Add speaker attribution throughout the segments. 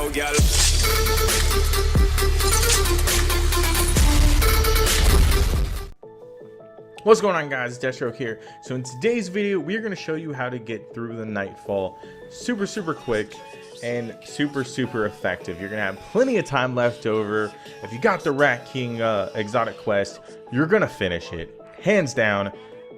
Speaker 1: now, girl.
Speaker 2: What's going on, guys? Deathstroke here. So in today's video, we're going to show you how to get through the Nightfall super quick and super effective. You're going to have plenty of time left over. If you got the Rat King exotic quest, you're going to finish it. Hands down.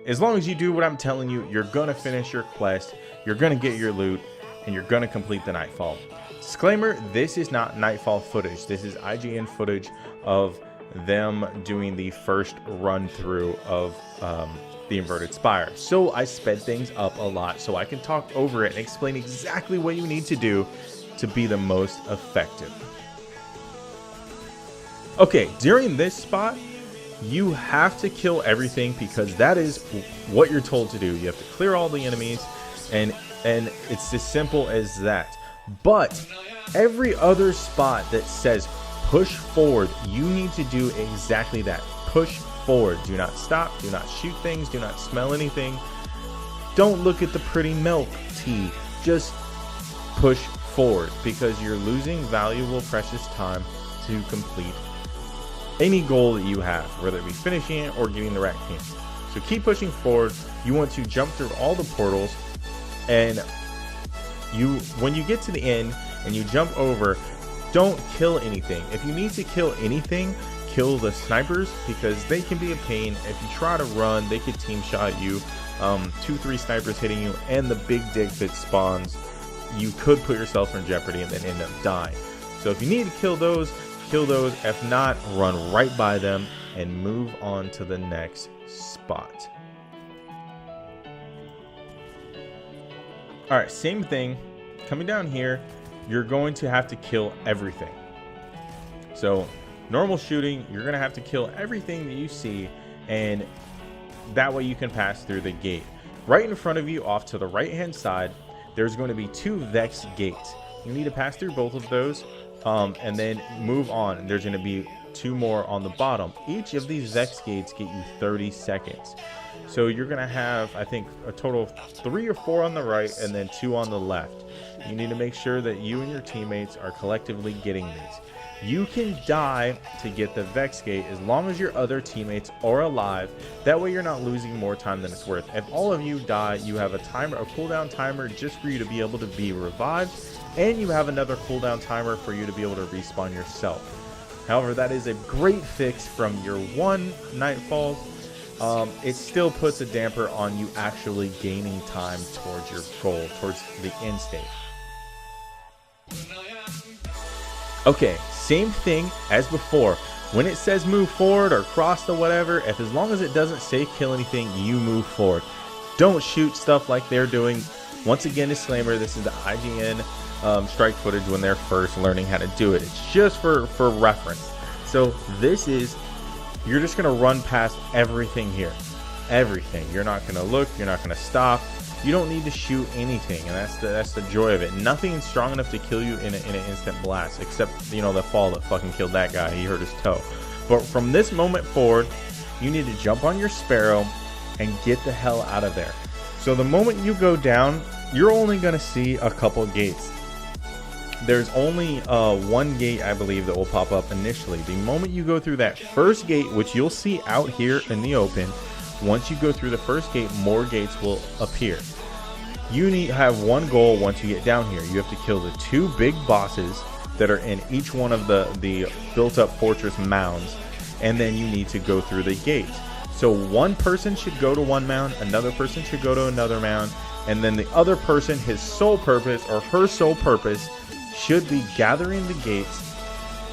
Speaker 2: As long as you do what I'm telling you, you're going to finish your quest, you're going to get your loot, and you're going to complete the Nightfall. Disclaimer, this is not Nightfall footage. This is IGN footage of them doing the first run through of the Inverted Spire. So I sped things up a lot so I can talk over it and explain exactly what you need to do to be the most effective. Okay, during this spot, you have to kill everything because that is what you're told to do. You have to clear all the enemies, and it's as simple as that. But every other spot that says push forward, you need to do exactly that. Push forward. Do not stop. Do not shoot things. Do not smell anything. Don't look at the pretty milk tea. Just push forward because you're losing valuable, precious time to complete any goal that you have, whether it be finishing it or getting the Rat King. So keep pushing forward. You want to jump through all the portals, and when you get to the end and you jump over, don't kill anything. If you need to kill anything, kill the snipers because they can be a pain. If you try to run, they could team shot you. 2-3 snipers hitting you and the big dick that spawns, you could put yourself in jeopardy and then end up dying. So if you need to kill those, kill those. If not, run right by them and move on to the next spot. All right, same thing. Coming down here, you're going to have to kill everything. So normal shooting, you're going to have to kill everything that you see, and that way you can pass through the gate. Right in front of you, off to the right hand side, there's going to be 2 Vex gates. You need to pass through both of those and then move on. There's going to be 2 more on the bottom. Each of these Vex gates get you 30 seconds. So you're going to have, I think, a total of 3 or 4 on the right and then 2 on the left. You need to make sure that you and your teammates are collectively getting these. You can die to get the Vex gate as long as your other teammates are alive. That way you're not losing more time than it's worth. If all of you die, you have a timer, a cooldown timer just for you to be able to be revived, and you have another cooldown timer for you to be able to respawn yourself. However, that is a great fix from your 1 Nightfalls. It still puts a damper on you actually gaining time towards your goal, towards the end state. Okay, same thing as before. When it says move forward or cross the whatever, if as long as it doesn't say kill anything, you move forward. Don't shoot stuff like they're doing. Once again, disclaimer, this is the IGN strike footage when they're first learning how to do it. It's just for reference. So this is, you're just going to run past everything here. Everything. You're not going to look. You're not going to stop. You don't need to shoot anything, and that's the joy of it. Nothing strong enough to kill you in an instant blast, except, you know, the fall that fucking killed that guy. He hurt his toe. But from this moment forward, you need to jump on your Sparrow and get the hell out of there. So the moment you go down, you're only going to see a couple gates. There's only 1 gate, I believe, that will pop up initially. The moment you go through that first gate, which you'll see out here in the open, once you go through the first gate, more gates will appear. You need to have 1 goal once you get down here. You have to kill the 2 big bosses that are in each one of the built-up fortress mounds, and then you need to go through the gate. So one person should go to 1 mound, another person should go to another mound, and then the other person, his sole purpose or her sole purpose should be gathering the gates.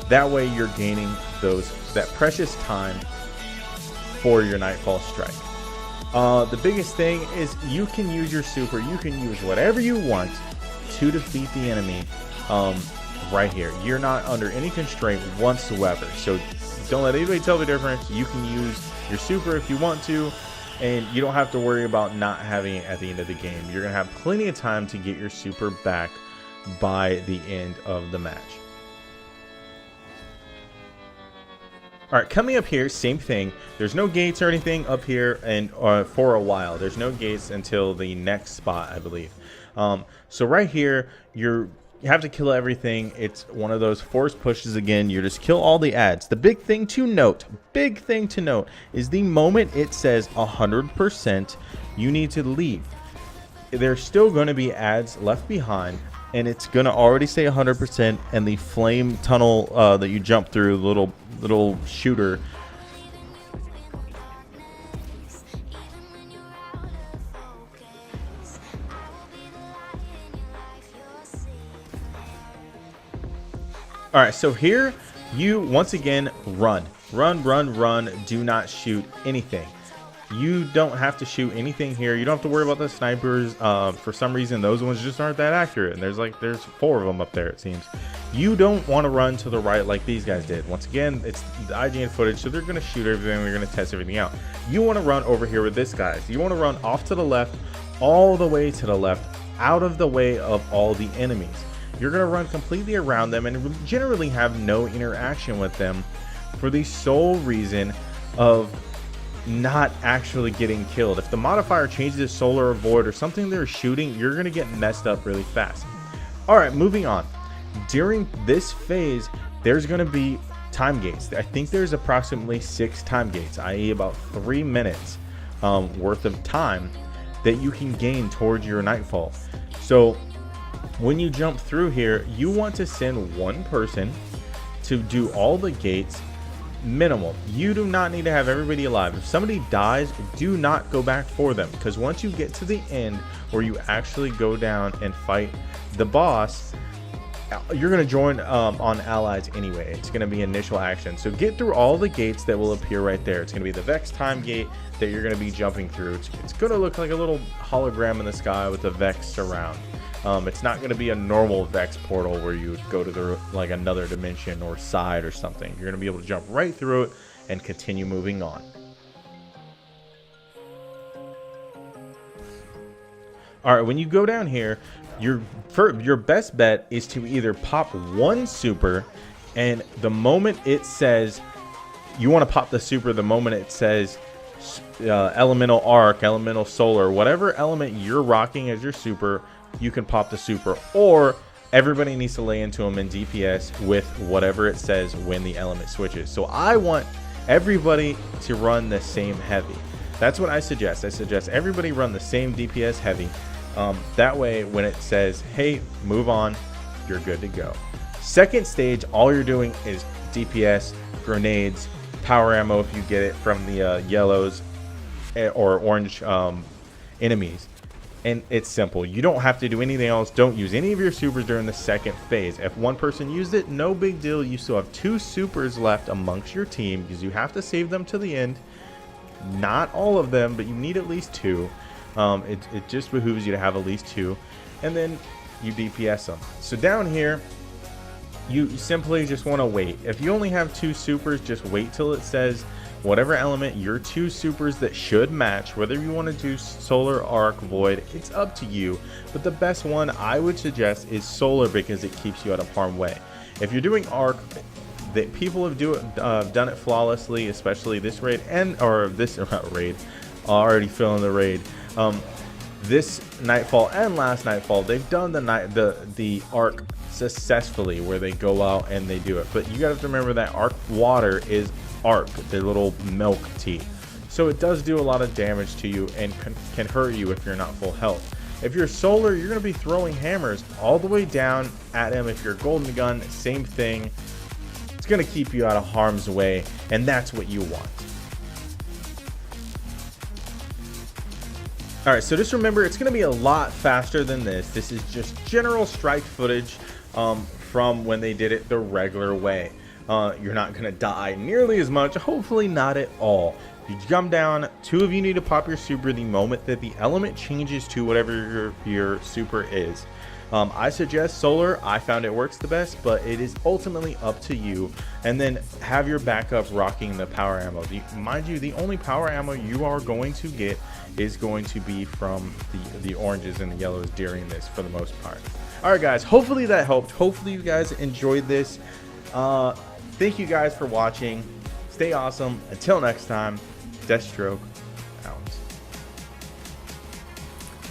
Speaker 2: That way you're gaining that precious time for your Nightfall strike. The biggest thing is you can use your super, you can use whatever you want to defeat the enemy right here. You're not under any constraint whatsoever, so don't let anybody tell the difference. You can use your super if you want to, and you don't have to worry about not having it at the end of the game. You're gonna have plenty of time to get your super back by the end of the match. All right, coming up here, same thing. There's no gates or anything up here, and for a while. There's no gates until the next spot, I believe. So right here, you're You have to kill everything. It's one of those forced pushes again. You just kill all the ads. The big thing to note is the moment it says 100%, you need to leave. There's still going to be ads left behind, and it's going to already say 100%, and the flame tunnel that you jump through, little shooter, all right, so here you once again run, do not shoot anything. You don't have to shoot anything here. You don't have to worry about the snipers. For some reason, those ones just aren't that accurate, and there's 4 of them up there, it seems. You don't want to run to the right like these guys did. Once again, it's the IGN footage, so they're going to shoot everything. They're going to test everything out. You want to run over here with this guys. You want to run off to the left, all the way to the left, out of the way of all the enemies. You're going to run completely around them and generally have no interaction with them for the sole reason of not actually getting killed. If the modifier changes to solar or void or something they're shooting, you're going to get messed up really fast. All right, moving on. During this phase, there's going to be time gates. I think there's approximately 6 time gates, i.e. about 3 minutes worth of time that you can gain towards your nightfall. So when you jump through here, you want to send one person to do all the gates minimal. You do not need to have everybody alive. If somebody dies, do not go back for them, because once you get to the end where you actually go down and fight the boss, you're going to join on allies anyway. It's going to be initial action. So get through all the gates that will appear right there. It's going to be the Vex time gate that you're going to be jumping through. It's going to look like a little hologram in the sky with the Vex around. It's not going to be a normal Vex portal where you would go to like another dimension or side or something. You're going to be able to jump right through it and continue moving on. All right, when you go down here, your best bet is to either pop one super, and the moment it says you want to pop the super, the moment it says elemental arc, elemental solar, whatever element you're rocking as your super, you can pop the super, or everybody needs to lay into them in DPS with whatever it says when the element switches. So I want everybody to run the same heavy. That's what I suggest. I suggest everybody run the same DPS heavy. That way, when it says, hey, move on, you're good to go. Second stage, all you're doing is DPS, grenades, power ammo if you get it from the yellows or orange enemies. And it's simple. You don't have to do anything else. Don't use any of your supers during the second phase. If one person used it, no big deal. You still have 2 supers left amongst your team because you have to save them to the end. Not all of them, but you need at least 2. It just behooves you to have at least 2, and then you DPS them. So down here, you simply just want to wait. If you only have 2 supers, just wait till it says whatever element your 2 supers that should match. Whether you want to do solar, arc, void, it's up to you, but the best one I would suggest is solar because it keeps you out of harm's way. If you're doing arc, that people have done it flawlessly, especially this raid or this raid, already filling the raid. This nightfall and last nightfall, they've done the arc successfully where they go out and they do it. But you got to remember that arc water is arc, the little milk tea. So it does do a lot of damage to you and can hurt you if you're not full health. If you're solar, you're going to be throwing hammers all the way down at him. If you're golden gun, same thing. It's going to keep you out of harm's way, and that's what you want. Alright, so just remember, it's going to be a lot faster than this. This is just general strike footage from when they did it the regular way. You're not going to die nearly as much, hopefully not at all. You jump down, 2 of you need to pop your super the moment that the element changes to whatever your super is. I suggest solar. I found it works the best, but it is ultimately up to you. And then have your backup rocking the power ammo. Mind you, the only power ammo you are going to get is going to be from the oranges and the yellows during this for the most part. All right, guys, hopefully that helped. Hopefully you guys enjoyed this. Thank you guys for watching. Stay awesome. Until next time, Deathstroke out.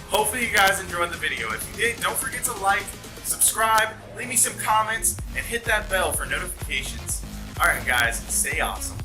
Speaker 2: Hopefully you guys enjoyed the video. If you did, don't forget to like,
Speaker 1: subscribe, leave me some comments, and hit that bell for notifications. Alright guys, stay awesome.